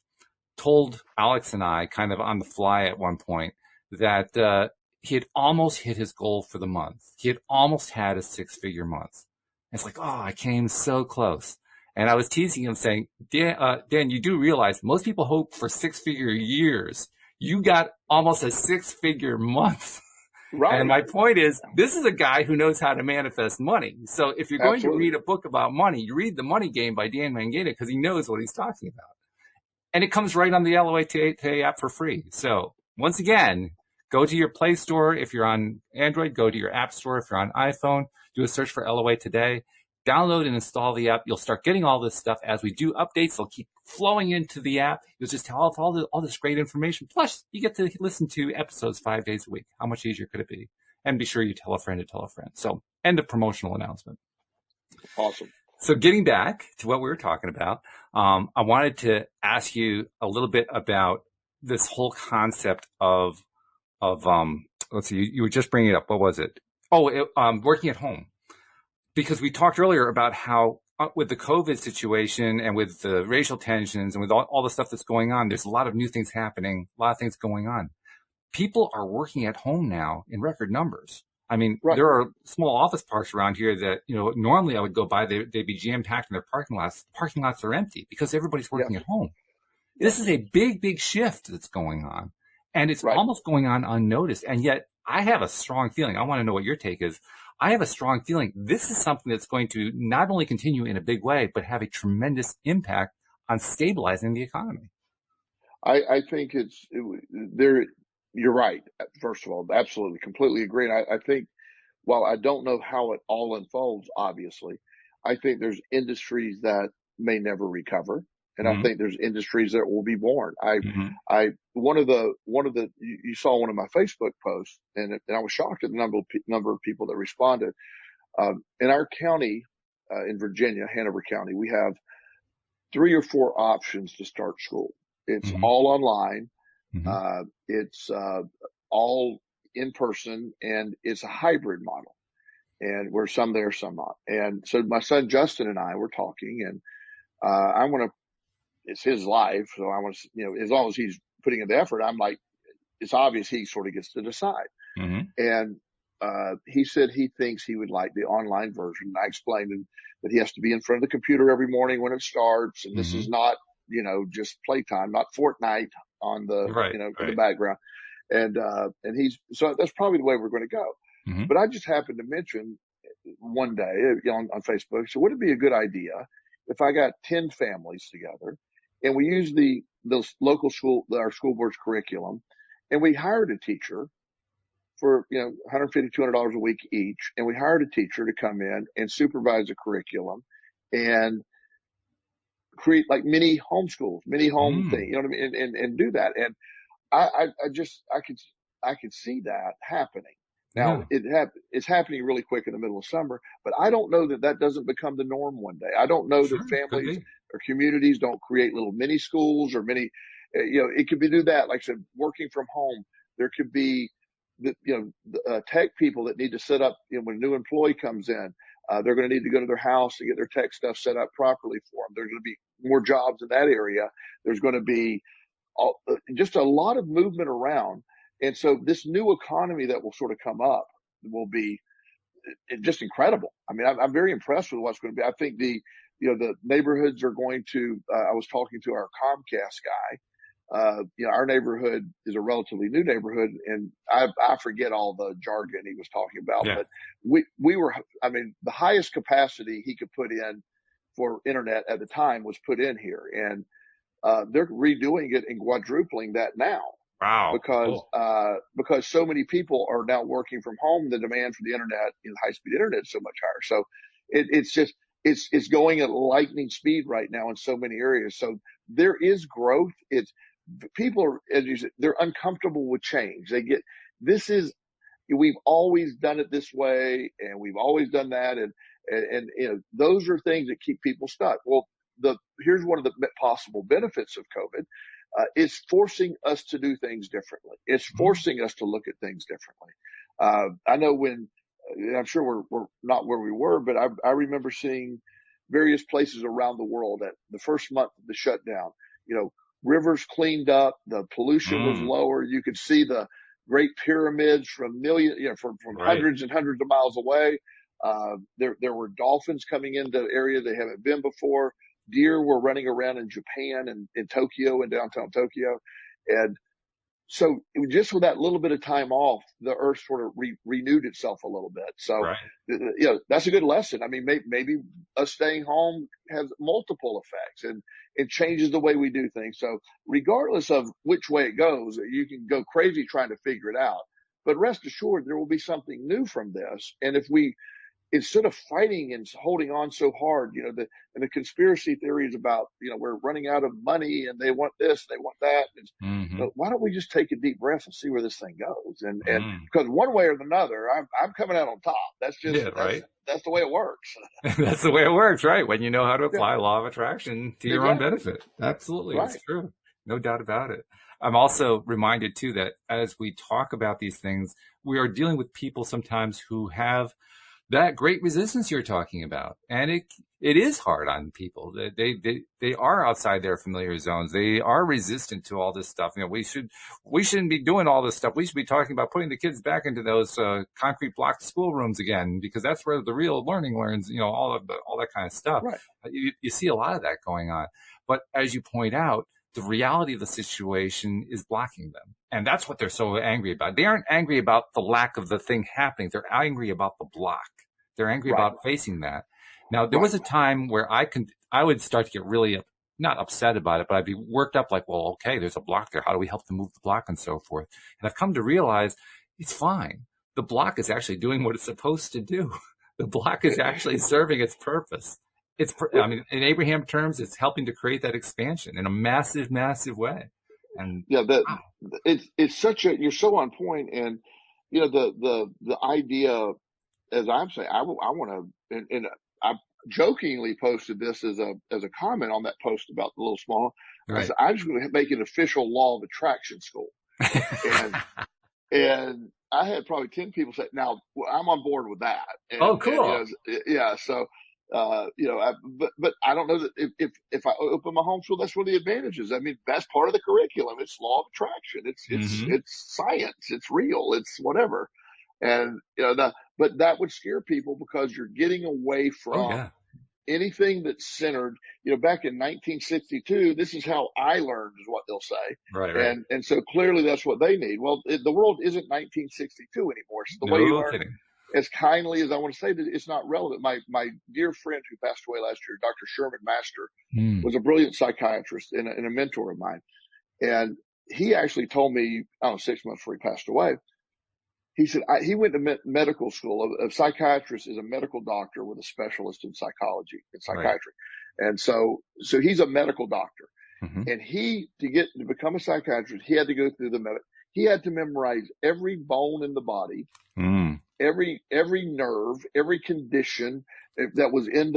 told Alex and I kind of on the fly at one point that he had almost hit his goal for the month. He had almost had a 6-figure month. It's like, oh, I came so close. And I was teasing him saying, Dan, you do realize most people hope for 6-figure years. You got almost a 6-figure month. Right. And my point is, this is a guy who knows how to manifest money. So if you're going to read a book about money, you read The Money Game by Dan Mangena because he knows what he's talking about. And it comes right on the LOA Today app for free. So once again, go to your Play Store if you're on Android. Go to your App Store if you're on iPhone. Do a search for LOA Today. Download and install the app. You'll start getting all this stuff as we do updates. They'll keep flowing into the app. You'll just have all this great information. Plus, you get to listen to episodes 5 days a week. How much easier could it be? And be sure you tell a friend to tell a friend. So, end of promotional announcement. Awesome. So getting back to what we were talking about, I wanted to ask you a little bit about this whole concept of let's see, you were just bringing it up. What was it? Working at home. Because we talked earlier about how with the COVID situation and with the racial tensions and with all the stuff that's going on, there's a lot of new things happening, a lot of things going on. People are working at home now in record numbers. I mean, Right. There are small office parks around here that, normally I would go by, they'd be jam-packed in their parking lots. The parking lots are empty because everybody's working at home. This is a big, big shift that's going on. And it's Right. almost going on unnoticed. And yet I have a strong feeling. I want to know what your take is. I have a strong feeling this is something that's going to not only continue in a big way, but have a tremendous impact on stabilizing the economy. I think there. You're right. First of all, absolutely, completely agree. And I think while I don't know how it all unfolds, obviously, I think there's industries that may never recover, and I Mm-hmm. think there's industries that will be born. Mm-hmm. One of the you saw one of my Facebook posts, and I was shocked at the number of people that responded. In our county, in Virginia, Hanover County, we have 3 or 4 options to start school. It's Mm-hmm. all online. Mm-hmm. It's all in person, and it's a hybrid model. And we're some there, some not. And so my son Justin and I were talking, and I want to. It's his life, so I want to. As long as he's putting in the effort, I'm like, it's obvious he sort of gets to decide. Mm-hmm. And he said he thinks he would like the online version. I explained that he has to be in front of the computer every morning when it starts, and this Mm-hmm. is not, just playtime, not Fortnite on the, Right. in the Right. background. And he's so that's probably the way we're going to go. Mm-hmm. But I just happened to mention one day on Facebook, so would it be a good idea if I got 10 families together and we use the local school, our school board's curriculum, and we hired a teacher for, $150, $200 a week each. And we hired a teacher to come in and supervise the curriculum and create like mini homeschools, mini home thing, Mm. you know what I mean? And do that. And I could see that happening. Now Yeah. it's happening really quick in the middle of summer, but I don't know that doesn't become the norm one day. I don't know that Sure. Could families be. or communities don't create little mini schools or mini, it could be do that. Like I said, working from home, there could be tech people that need to set up, when a new employee comes in, they're going to need to go to their house to get their tech stuff set up properly for them. There's going to be more jobs in that area. There's going to be just a lot of movement around. And so this new economy that will sort of come up will be just incredible. I mean, I'm very impressed with what's going to be. I think the neighborhoods are going to, I was talking to our Comcast guy. Our neighborhood is a relatively new neighborhood, and I forget all the jargon he was talking about, Yeah. but we were, I mean, the highest capacity he could put in for internet at the time was put in here. And they're redoing it and quadrupling that now Wow. because Cool. because so many people are now working from home. The demand for the internet, high speed internet, is so much higher. So it's just it's going at lightning speed right now in so many areas. So there is growth. It's people are, as you said, they're uncomfortable with change. They get this is we've always done it this way, and we've always done that, and those are things that keep people stuck. Well, here's one of the possible benefits of COVID. It's forcing us to do things differently. It's Mhm. forcing us to look at things differently. I know I'm sure we're not where we were, but I remember seeing various places around the world at the first month of the shutdown, you know, rivers cleaned up, the pollution was Mm. lower. You could see the great pyramids from from Right. hundreds and hundreds of miles away. There were dolphins coming into the area they haven't been before. Deer were running around in Japan and in Tokyo and downtown Tokyo. And so just with that little bit of time off, the earth sort of renewed itself a little bit. So, Right. that's a good lesson. I mean, maybe us staying home has multiple effects and it changes the way we do things. So regardless of which way it goes, you can go crazy trying to figure it out, but rest assured there will be something new from this. And if we, instead of fighting and holding on so hard, and the conspiracy theories about, we're running out of money and they want this, they want that. Mm-hmm. Why don't we just take a deep breath and see where this thing goes? And Mm. because one way or another, I'm coming out on top. Yeah. Right. That's the way it works. That's the way it works, right? When you know how to Yeah, apply law of attraction to your own exactly. benefit. Absolutely. It's Right. true. No doubt about it. I'm also reminded too that as we talk about these things, we are dealing with people sometimes who have that great resistance you're talking about. And it is hard on people. They are outside their familiar zones. They are resistant to all this stuff. We shouldn't be doing all this stuff. We should be talking about putting the kids back into those concrete block schoolrooms again, because that's where the real learning learns, all that kind of stuff. Right. You see a lot of that going on. But as you point out, the reality of the situation is blocking them. And that's what they're so angry about. They aren't angry about the lack of the thing happening. They're angry about the block. They're angry Right. about facing that. Now, there Right. was a time where I would start to get really not upset about it, but I'd be worked up like, well, okay, there's a block there. How do we help them move the block and so forth? And I've come to realize it's fine. The block is actually doing what it's supposed to do. The block is actually serving its purpose. I mean, in Abraham terms, it's helping to create that expansion in a massive, massive way. And Yeah, wow. it's such a, you're so on point. And, you know, the idea, as I'm saying, I want to, and I jokingly posted this as a comment on that post about the little small. I Right. said, I'm just going to make an official law of attraction school. And, and I had probably 10 people say, now I'm on board with that. Oh, And, you cool. know, yeah. So, you know, but I don't know that if I open my home school, that's one of the advantages. I mean, that's part of the curriculum. It's law of attraction. Mm-hmm. It's science. It's real. It's whatever. And, you know, but that would scare people because you're getting away Oh, from yeah. anything that's centered, you know, back in 1962, this is how I learned is what they'll say. Right, right. And so clearly that's what they need. Well, the world isn't 1962 anymore. So the way you No learn, kidding. as kindly as I want to say that, it's not relevant. My dear friend who passed away last year, Dr. Sherman Master, Mm. was a brilliant psychiatrist and a mentor of mine. And he actually told me, I don't know, 6 months before he passed away, he said he went to medical school. A psychiatrist is a medical doctor with a specialist in psychology and Right. psychiatry. And so he's a medical doctor. Mm-hmm. And to become a psychiatrist, he had to go through he had to memorize every bone in the body, Mm. every nerve, every condition that was in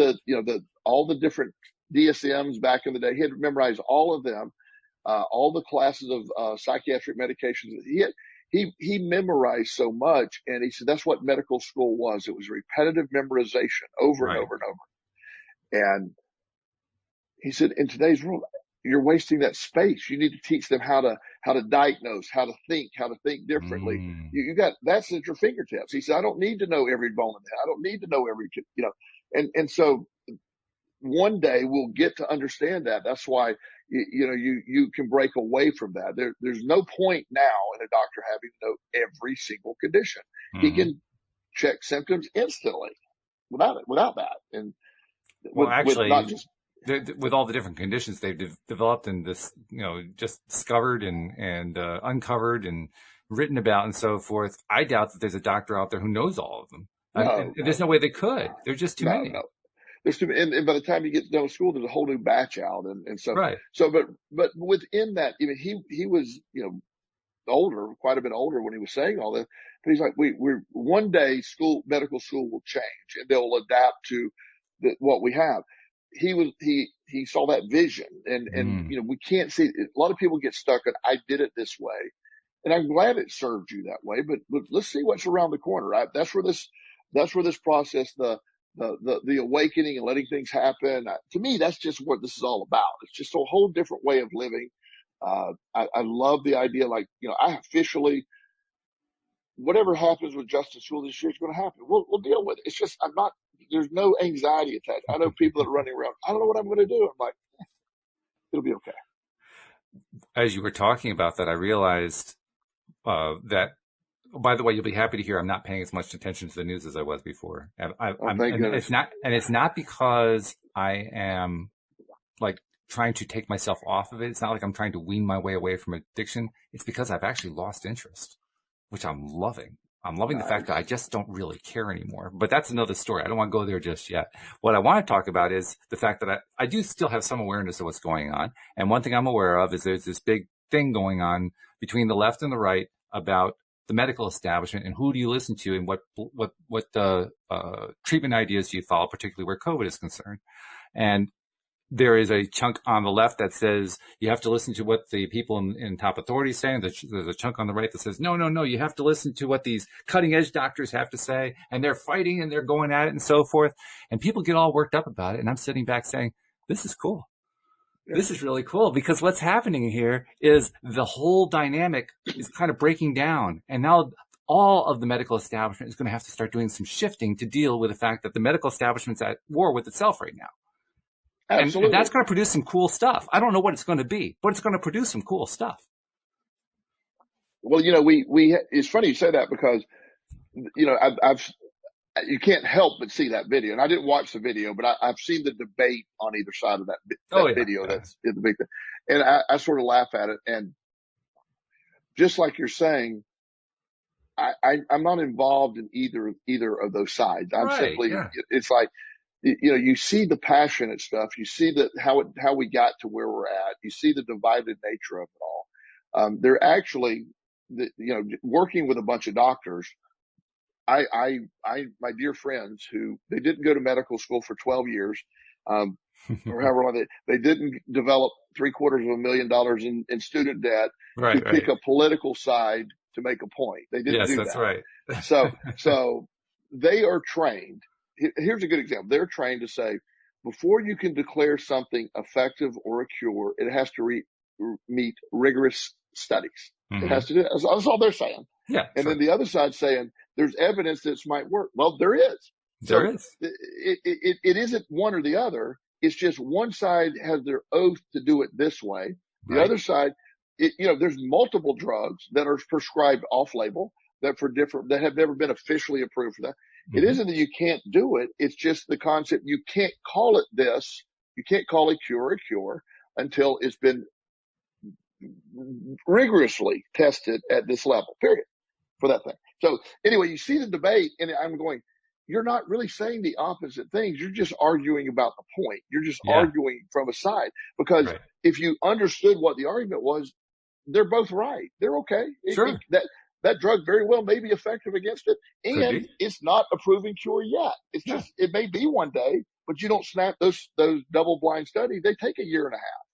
all the different DSMs back in the day. He had to memorize all of them, all the classes of psychiatric medications. He memorized so much, and he said that's what medical school was. It was repetitive memorization over and Right. over and over. And he said, in today's world, you're wasting that space. You need to teach them how to diagnose, how to think differently. Mm. You got that's at your fingertips. He said, I don't need to know every bone in the head. I don't need to know every, you know, and so one day we'll get to understand that. That's why you can break away from that. There's no point now in a doctor having to know every single condition. He Mm-hmm. can check symptoms instantly without that, and Well, with not actually, just with all the different conditions they've developed and this, just discovered and uncovered and written about and so forth, I doubt that there's a doctor out there who knows all of them. And no, there's no way they could. There's just too no, many. no. There's too, and by the time you get done with school, there's a whole new batch out, and Right. but within that, even he was older, quite a bit older when he was saying all this. But he's like, we're one day medical school will change and they'll adapt to what we have. He saw that vision, and Mm. we can't see. A lot of people get stuck in I did it this way, and I'm glad it served you that way. But let's see what's around the corner. Right? That's where this process, the awakening and letting things happen. To me, that's just what this is all about. It's just a whole different way of living. I love the idea, like, I officially, whatever happens with Justice School this year is going to happen. We'll deal with it. It's just, there's no anxiety attached. I know people that are running around, I don't know what I'm going to do. I'm like, it'll be okay. As you were talking about that, I realized that, by the way, you'll be happy to hear I'm not paying as much attention to the news as I was before. And Thank and goodness. it's not because I am like trying to take myself off of it. It's not like I'm trying to wean my way away from addiction. It's because I've actually lost interest, which I'm loving. I'm loving the fact that I just don't really care anymore. But that's another story. I don't want to go there just yet. What I want to talk about is the fact that I do still have some awareness of what's going on. And one thing I'm aware of is there's this big thing going on between the left and the right about the medical establishment and who do you listen to and what treatment ideas do you follow, particularly where COVID is concerned. And there is a chunk on the left that says you have to listen to what the people in top authority say. And there's a chunk on the right that says, no, you have to listen to what these cutting edge doctors have to say. And they're fighting and they're going at it and so forth. And people get all worked up about it. And I'm sitting back saying, this is cool. Yeah. This is really cool, because what's happening here is the whole dynamic is kind of breaking down. And now all of the medical establishment is going to have to start doing some shifting to deal with the fact that the medical establishment's at war with itself right now. And that's going to produce some cool stuff. I don't know what it's going to be, but it's going to produce some cool stuff. Well, it's funny you say that because, you can't help but see that video. And I didn't watch the video, but I've seen the debate on either side of that video. Yeah. That's in the big thing. And I sort of laugh at it. And just like you're saying, I'm not involved in either of those sides. I'm simply, it's like, you see the passionate stuff. You see how we got to where we're at. You see the divided nature of it all. They're actually, working with a bunch of doctors. My dear friends who they didn't go to medical school for 12 years, or however long they didn't develop $750,000 in student debt to pick a political side to make a point. They didn't do that. Yes, that's right. So they are trained. Here's a good example. They're trained to say, before you can declare something effective or a cure, it has to meet rigorous studies. Mm-hmm. It has to do that. That's all they're saying. Yeah. And then the other side saying, there's evidence that this might work. Well, there is. There is. It isn't one or the other. It's just one side has their oath to do it this way. The other side, there's multiple drugs that are prescribed off-label that have never been officially approved for that. Mm-hmm. It isn't that you can't do it. It's just the concept. You can't call it this. You can't call a cure until it's been rigorously tested at this level, period, for that thing. So anyway, you see the debate, and I'm going, you're not really saying the opposite things. You're just arguing about the point. You're just arguing from a side, because if you understood what the argument was, they're both right. They're okay. Sure. That drug very well may be effective against it, and it's not a proven cure yet. It's just, it may be one day, but you don't snap those double-blind studies. They take a year and a half.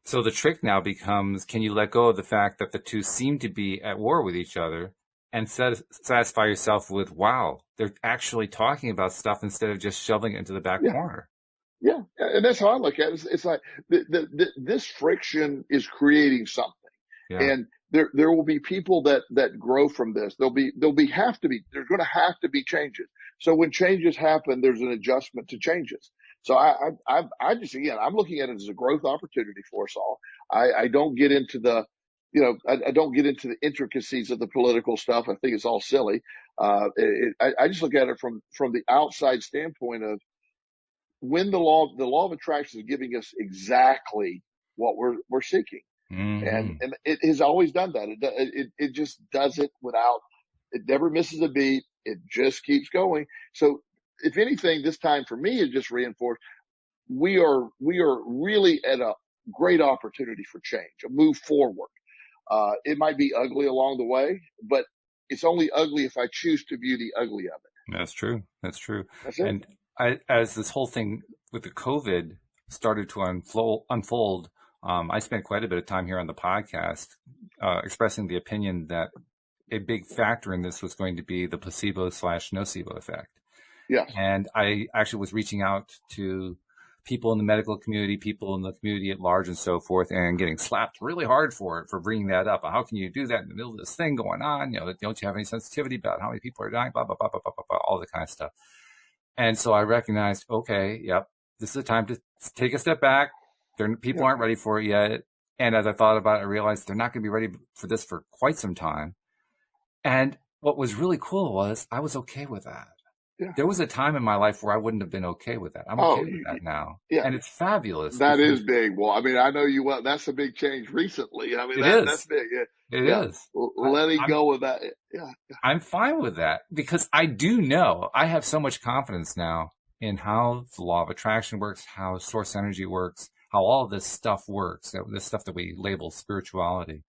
So the trick now becomes, can you let go of the fact that the two seem to be at war with each other and satisfy yourself with, wow, they're actually talking about stuff instead of just shoving it into the back corner. Yeah, and that's how I look at it. It's like this friction is creating something, and there will be people that grow from this. There's going to have to be changes. So when changes happen, there's an adjustment to changes. So I just, again, I'm looking at it as a growth opportunity for us all. I don't get into the, I don't get into the intricacies of the political stuff. I think it's all silly. I just look at it from the outside standpoint of, when the law of attraction is giving us exactly what we're seeking. Mm-hmm. And it has always done that. It just does it it never misses a beat. It just keeps going. So if anything, this time for me, it just reinforced, we are really at a great opportunity for change, a move forward. It might be ugly along the way, but it's only ugly if I choose to view the ugly of it. That's true. That's it. And as this whole thing with the COVID started to unfold, I spent quite a bit of time here on the podcast expressing the opinion that a big factor in this was going to be the placebo/nocebo effect. Yeah. And I actually was reaching out to people in the medical community, people in the community at large and so forth, and getting slapped really hard for bringing that up. How can you do that in the middle of this thing going on? Don't you have any sensitivity about how many people are dying, blah, blah, blah, blah, blah, blah, all that kind of stuff. And so I recognized, okay, this is a time to take a step back. People aren't ready for it yet. And as I thought about it, I realized they're not going to be ready for this for quite some time. And what was really cool was I was okay with that. Yeah. There was a time in my life where I wouldn't have been okay with that. I'm okay with that now. Yeah. And it's fabulous. That is big. Well, I mean, I know you well. That's a big change recently. I mean, that's big. Yeah. It is. Letting go of that. Yeah. I'm fine with that because I do know I have so much confidence now in how the law of attraction works, how source energy works, how all of this stuff works, this stuff that we label spirituality.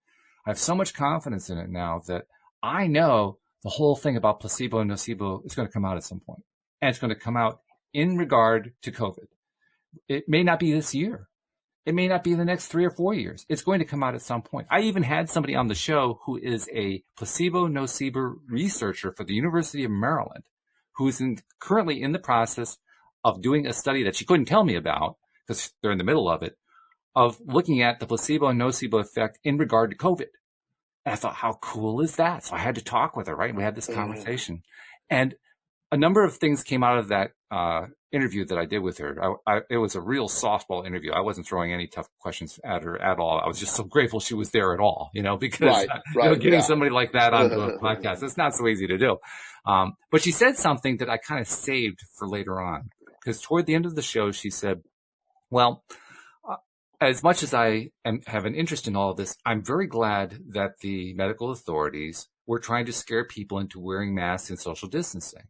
I have so much confidence in it now that I know the whole thing about placebo and nocebo is going to come out at some point. And it's going to come out in regard to COVID. It may not be this year. It may not be the next 3 or 4 years. It's going to come out at some point. I even had somebody on the show who is a placebo-nocebo researcher for the University of Maryland, who is currently in the process of doing a study that she couldn't tell me about because they're in the middle of it, of looking at the placebo and nocebo effect in regard to COVID. And I thought, how cool is that? So I had to talk with her, right? We had this conversation. And a number of things came out of that interview that I did with her. It was a real softball interview. I wasn't throwing any tough questions at her at all. I was just so grateful she was there at all, because Right, getting yeah. somebody like that onto a podcast, it's not so easy to do. But she said something that I kind of saved for later on, because toward the end of the show, she said, well, as much as I have an interest in all of this, I'm very glad that the medical authorities were trying to scare people into wearing masks and social distancing.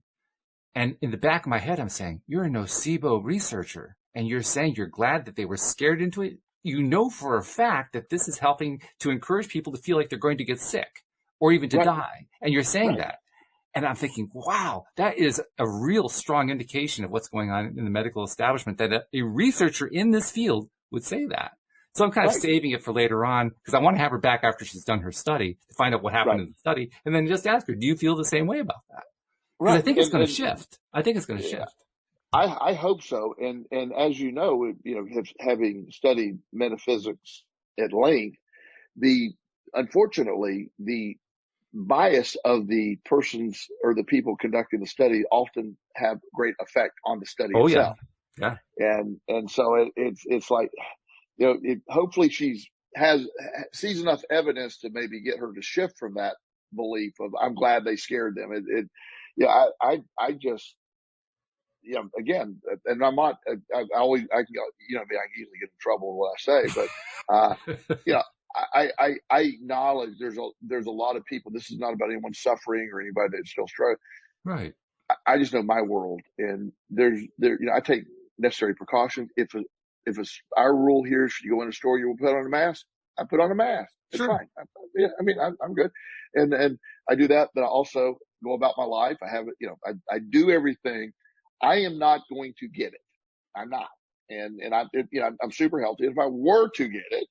And in the back of my head, I'm saying, you're a nocebo researcher, and you're saying you're glad that they were scared into it. You know for a fact that this is helping to encourage people to feel like they're going to get sick or even to die. And you're saying that. And I'm thinking, wow, that is a real strong indication of what's going on in the medical establishment, that a researcher in this field would say that. So I'm kind of saving it for later on, because I want to have her back after she's done her study to find out what happened in the study, and then just ask her, do you feel the same way about that? Because I think it's going to shift. I think it's going to shift. I hope so. And as you know, having studied metaphysics at length, unfortunately, the bias of the persons or the people conducting the study often have great effect on the study itself. Yeah. And so it's like, hopefully sees enough evidence to maybe get her to shift from that belief of, I'm glad they scared them. I just, again, and I'm not, I can easily get in trouble with what I say, but, I acknowledge there's a lot of people. This is not about anyone suffering or anybody that's still struggling. Right. I just know my world, and I take necessary precautions. If it's our rule here, should you go in a store, you will put on a mask. I put on a mask. It's fine. I'm good. And I do that, but I also go about my life. I have it, I do everything. I am not going to get it. I'm not. And I'm super healthy. If I were to get it,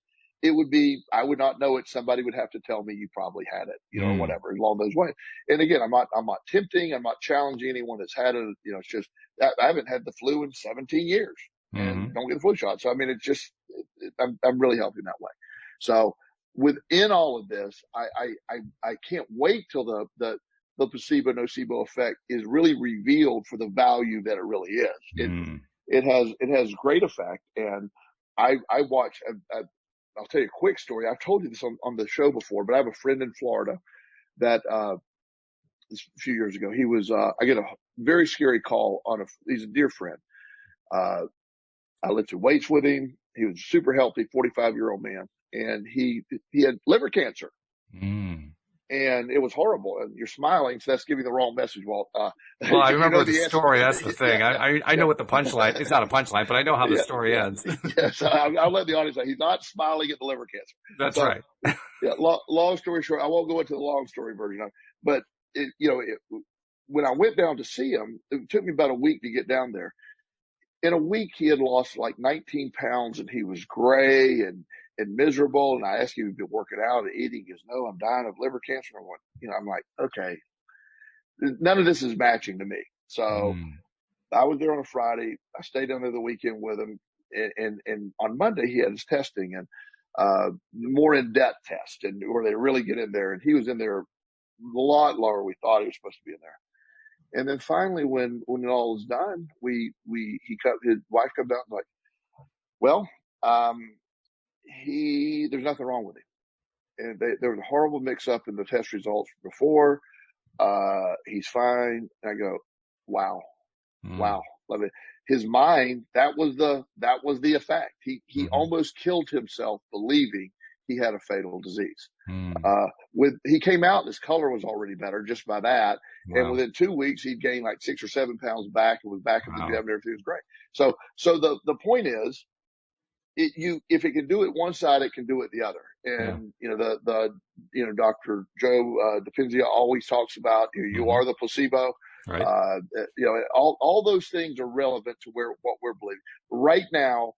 I would not know it. Somebody would have to tell me you probably had it, or whatever, along those ways. And again, I'm not tempting. I'm not challenging anyone that's had it. It's just that I haven't had the flu in 17 years and don't get the flu shot. So, I mean, it's just, I'm really healthy in that way. So within all of this, I can't wait till the placebo nocebo effect is really revealed for the value that it really is. It has great effect. And I watch, I'll tell you a quick story. I've told you this on the show before, but I have a friend in Florida that, a few years ago, he was, I get a very scary call he's a dear friend. I lifted weights with him. He was super healthy, 45-year-old man, and he had liver cancer. And it was horrible. And you're smiling, so that's giving the wrong message, Walt. Well, I remember the story. That's the thing. I know what the punchline. It's not a punchline, but I know how the story ends. So I'll let the audience know he's not smiling at the liver cancer. That's right. Long story short, I won't go into the long story version, but when I went down to see him, it took me about a week to get down there. In a week, he had lost like 19 pounds, and he was gray and miserable. And I asked him if he'd been working out and eating. He goes, "No, I'm dying of liver cancer." I'm like, okay, none of this is matching to me. So I was there on a Friday. I stayed down there the weekend with him. And on Monday, he had his testing and more in-depth test, and where they really get in there. And he was in there a lot lower we thought he was supposed to be in there. And then finally, when it all was done, his wife comes out and like, well, there's nothing wrong with him. And there was a horrible mix up in the test results before. He's fine. And I go, wow. Love it. His mind, that was the effect. He almost killed himself believing he had a fatal disease. He came out and his color was already better just by that. Wow. And within 2 weeks, he'd gained like 6 or 7 pounds back and was back in the gym and everything was great. So the point is, if it can do it one side, it can do it the other. And, Dr. Joe DiPenzia always talks about, you are the placebo. Right. All those things are relevant to what we're believing right now.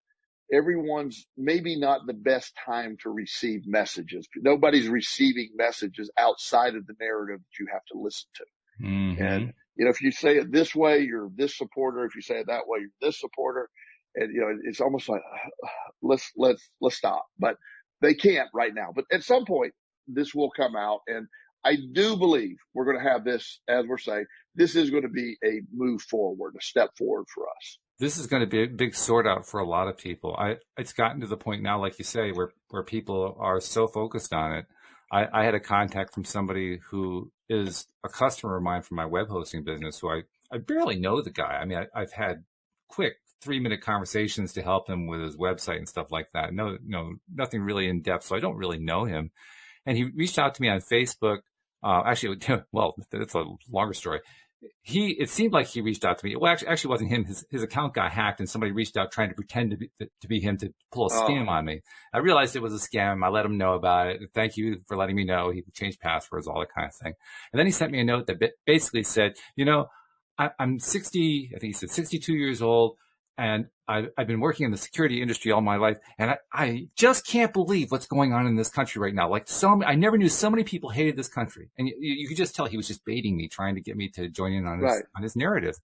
Everyone's maybe not the best time to receive messages. Nobody's receiving messages outside of the narrative that you have to listen to. And, if you say it this way, you're this supporter. If you say it that way, you're this supporter. And, it's almost like, let's stop, but they can't right now. But at some point this will come out. And I do believe we're going to have this, as we're saying, this is going to be a move forward, a step forward for us. This is going to be a big sort out for a lot of people. It's gotten to the point now, like you say, where people are so focused on it. I had a contact from somebody who is a customer of mine from my web hosting business who I barely know the guy. I mean, I've had quick 3-minute conversations to help him with his website and stuff like that. No, nothing really in depth. So I don't really know him. And he reached out to me on Facebook. Actually, well, that's a longer story. It seemed like he reached out to me. Well, actually wasn't him. His account got hacked and somebody reached out trying to pretend to be him to pull a scam on me. I realized it was a scam. I let him know about it. Thank you for letting me know. He changed passwords, all that kind of thing. And then he sent me a note that basically said, I'm 60, I think he said 62 years old. And I've been working in the security industry all my life, and I just can't believe what's going on in this country right now. Like I never knew so many people hated this country, and you could just tell he was just baiting me, trying to get me to join in on his narrative.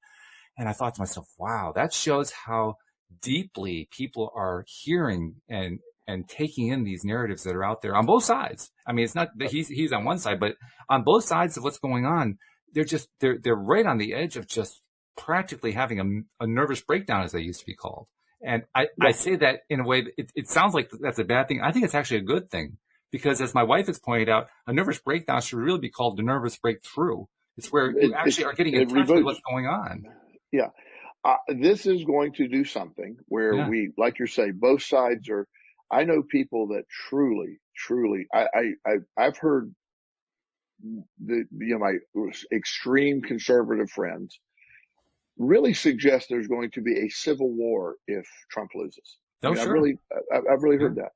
And I thought to myself, wow, that shows how deeply people are hearing and taking in these narratives that are out there on both sides. I mean, it's not that he's on one side, but on both sides of what's going on, they're right on the edge of just practically having a nervous breakdown, as they used to be called. And I say that in a way that it sounds like that's a bad thing. I think it's actually a good thing, because as my wife has pointed out, a nervous breakdown should really be called a nervous breakthrough. It's where you actually are getting in touch with what's going on. Yeah. This is going to do something where we, like you say, both sides are, I know people that truly, I've heard my extreme conservative friends really suggest there's going to be a civil war if Trump loses. Oh, sure. I've really heard that.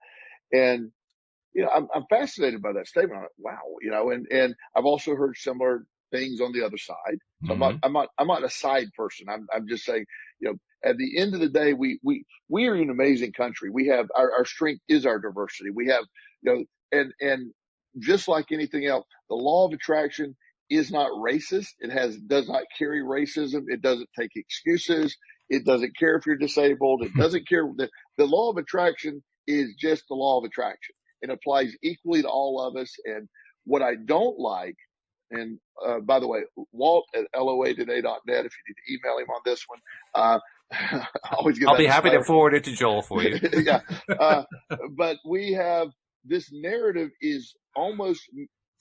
And, I'm fascinated by that statement. I'm like, wow, and I've also heard similar things on the other side. So I'm not a side person. I'm just saying, at the end of the day, we are an amazing country. We have our strength is our diversity. We have, and just like anything else, the law of attraction is not racist. It does not carry racism. It doesn't take excuses. It doesn't care if you're disabled. It doesn't care. The law of attraction is just the law of attraction. It applies equally to all of us. And what I don't like, and by the way, Walt at loatoday.net, if you need to email him on this one, I'll be happy to forward it to Joel for you. Yeah. But we have this narrative is almost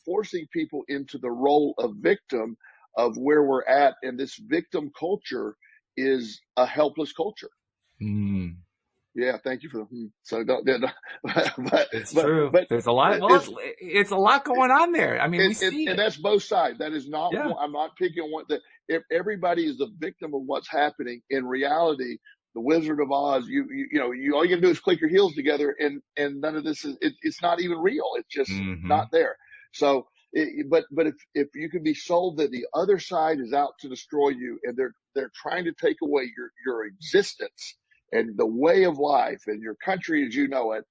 forcing people into the role of victim of where we're at. And this victim culture is a helpless culture. Mm. Yeah. Thank you for the, so don't, it's true. But there's a lot, it's a lot going on there. I mean, and that's both sides. That is not, I'm not picking on if everybody is a victim of what's happening. In reality, the Wizard of Oz, all you got to do is click your heels together and none of this it's not even real. It's just not there. So, but if you can be sold that the other side is out to destroy you and they're trying to take away your existence and the way of life and your country as you know it,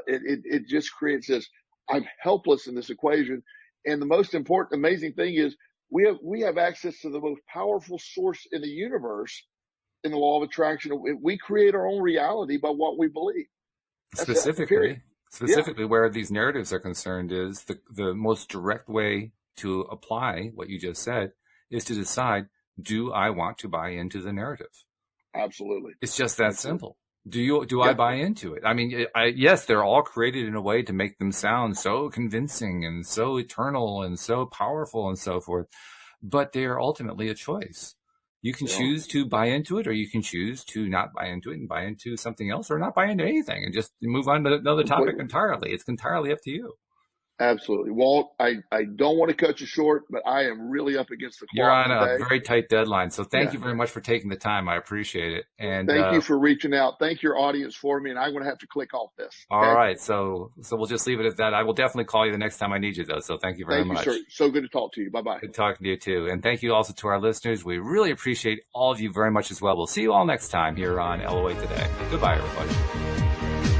it just creates this, I'm helpless in this equation. And the most important, amazing thing is we have access to the most powerful source in the universe in the law of attraction. We create our own reality by what we believe. That's Specifically, where these narratives are concerned is the most direct way to apply what you just said is to decide, do I want to buy into the narrative? Absolutely. It's just that simple. Do I buy into it? I mean, yes, they're all created in a way to make them sound so convincing and so eternal and so powerful and so forth, but they are ultimately a choice. You can choose to buy into it, or you can choose to not buy into it and buy into something else, or not buy into anything and just move on to another topic entirely. It's entirely up to you. Absolutely. Walt, I don't want to cut you short, but I am really up against the clock. You're on a very tight deadline. So thank you very much for taking the time. I appreciate it. And thank you for reaching out. Thank your audience for me. And I'm going to have to click off this. Okay? All right. So we'll just leave it at that. I will definitely call you the next time I need you, though. So thank you very much. Thank you, sir. So good to talk to you. Bye-bye. Good talking to you, too. And thank you also to our listeners. We really appreciate all of you very much as well. We'll see you all next time here on LOA Today. Goodbye, everybody.